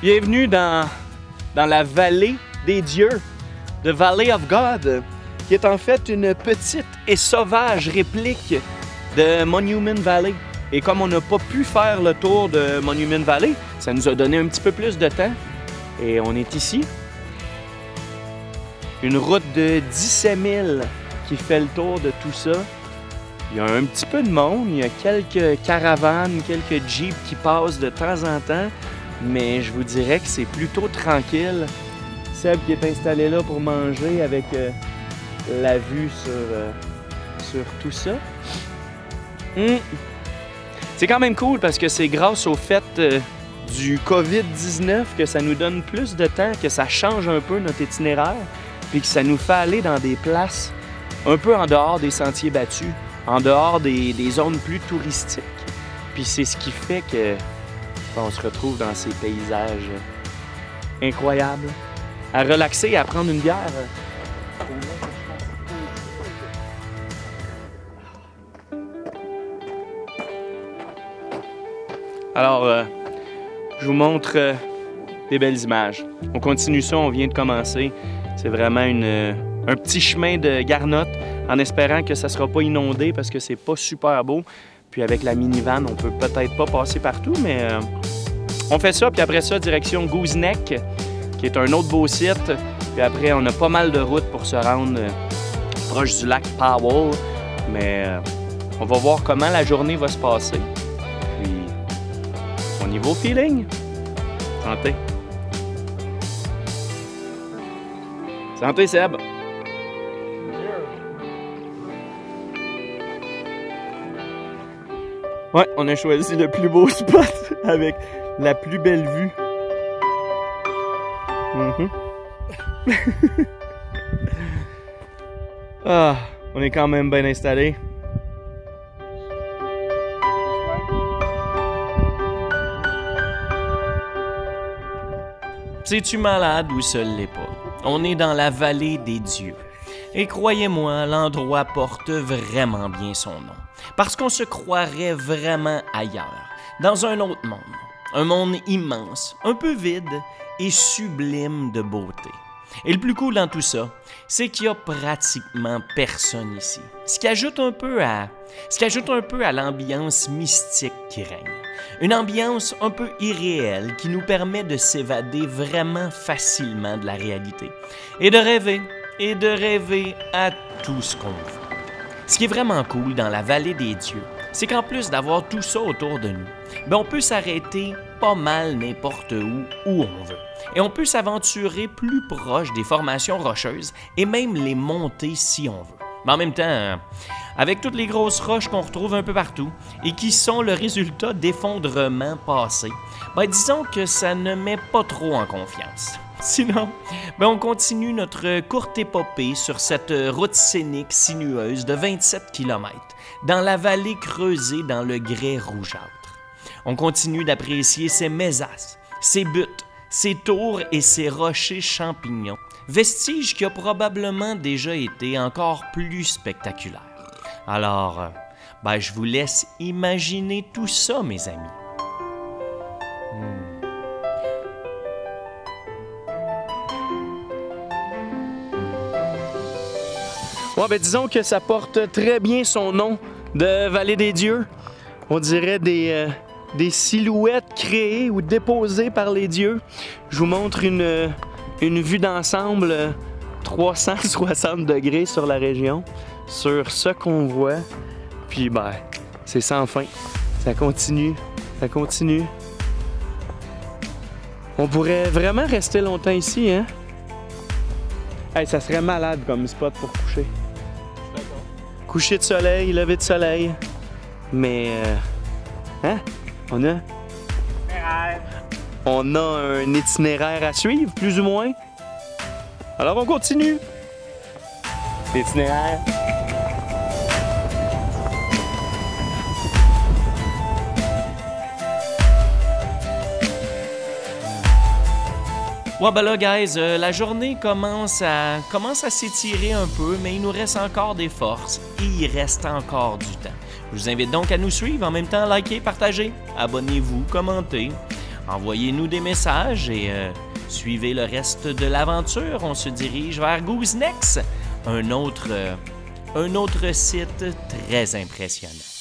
Bienvenue dans la vallée des dieux, The Valley of God, qui est en fait une petite et sauvage réplique de Monument Valley. Et comme on n'a pas pu faire le tour de Monument Valley, ça nous a donné un petit peu plus de temps. Et on est ici. Une route de 17 000 qui fait le tour de tout ça. Il y a un petit peu de monde, il y a quelques caravanes, quelques jeeps qui passent de temps en temps, mais je vous dirais que c'est plutôt tranquille. Seb qui est installé là pour manger avec la vue sur tout ça. C'est quand même cool parce que c'est grâce au fait du COVID-19 que ça nous donne plus de temps, que ça change un peu notre itinéraire, puis que ça nous fait aller dans des places un peu en dehors des sentiers battus, en dehors des zones plus touristiques. Puis c'est ce qui fait que on se retrouve dans ces paysages incroyables, à relaxer et à prendre une bière. Alors, je vous montre des belles images. On continue ça, on vient de commencer. C'est vraiment un petit chemin de garnotte, en espérant que ça ne sera pas inondé parce que c'est pas super beau. Puis avec la minivan, on peut peut-être pas passer partout, mais on fait ça. Puis après ça, direction Gooseneck, qui est un autre beau site. Puis après, on a pas mal de routes pour se rendre proche du lac Powell. Mais on va voir comment la journée va se passer. Puis, au niveau feeling, santé. Santé, Seb! Ouais, on a choisi le plus beau spot avec la plus belle vue. Ah, on est quand même bien installé. C'est-tu malade ou ça l'est pas? On est dans la vallée des dieux. Et croyez-moi, l'endroit porte vraiment bien son nom. Parce qu'on se croirait vraiment ailleurs, dans un autre monde. Un monde immense, un peu vide et sublime de beauté. Et le plus cool dans tout ça, c'est qu'il n'y a pratiquement personne ici. Ce qui ajoute un peu à l'ambiance mystique qui règne. Une ambiance un peu irréelle qui nous permet de s'évader vraiment facilement de la réalité. Et de rêver à tout ce qu'on veut. Ce qui est vraiment cool dans la vallée des dieux, c'est qu'en plus d'avoir tout ça autour de nous, on peut s'arrêter pas mal n'importe où on veut. Et on peut s'aventurer plus proche des formations rocheuses et même les monter si on veut. Mais en même temps, avec toutes les grosses roches qu'on retrouve un peu partout et qui sont le résultat d'effondrements passés, disons que ça ne met pas trop en confiance. Sinon, on continue notre courte épopée sur cette route scénique sinueuse de 27 km dans la vallée creusée dans le grès rougeâtre. On continue d'apprécier ces mésasses, ces buttes, ces tours et ces rochers champignons, vestige qui a probablement déjà été encore plus spectaculaire. Alors, je vous laisse imaginer tout ça, mes amis. Ouais, disons que ça porte très bien son nom de Vallée des Dieux. On dirait des silhouettes créées ou déposées par les dieux. Je vous montre une vue d'ensemble 360 degrés sur la région, sur ce qu'on voit. Puis c'est sans fin. Ça continue, ça continue. On pourrait vraiment rester longtemps ici, hein? Hey, ça serait malade comme spot pour coucher. Coucher de soleil, lever de soleil. Mais, on a un itinéraire à suivre, plus ou moins. Alors on continue. L'itinéraire. Ouais, là, guys, la journée commence à s'étirer un peu, mais il nous reste encore des forces et il reste encore du temps. Je vous invite donc à nous suivre, en même temps, likez, partagez, abonnez-vous, commentez. Envoyez-nous des messages et suivez le reste de l'aventure. On se dirige vers Goosenex, un autre site très impressionnant.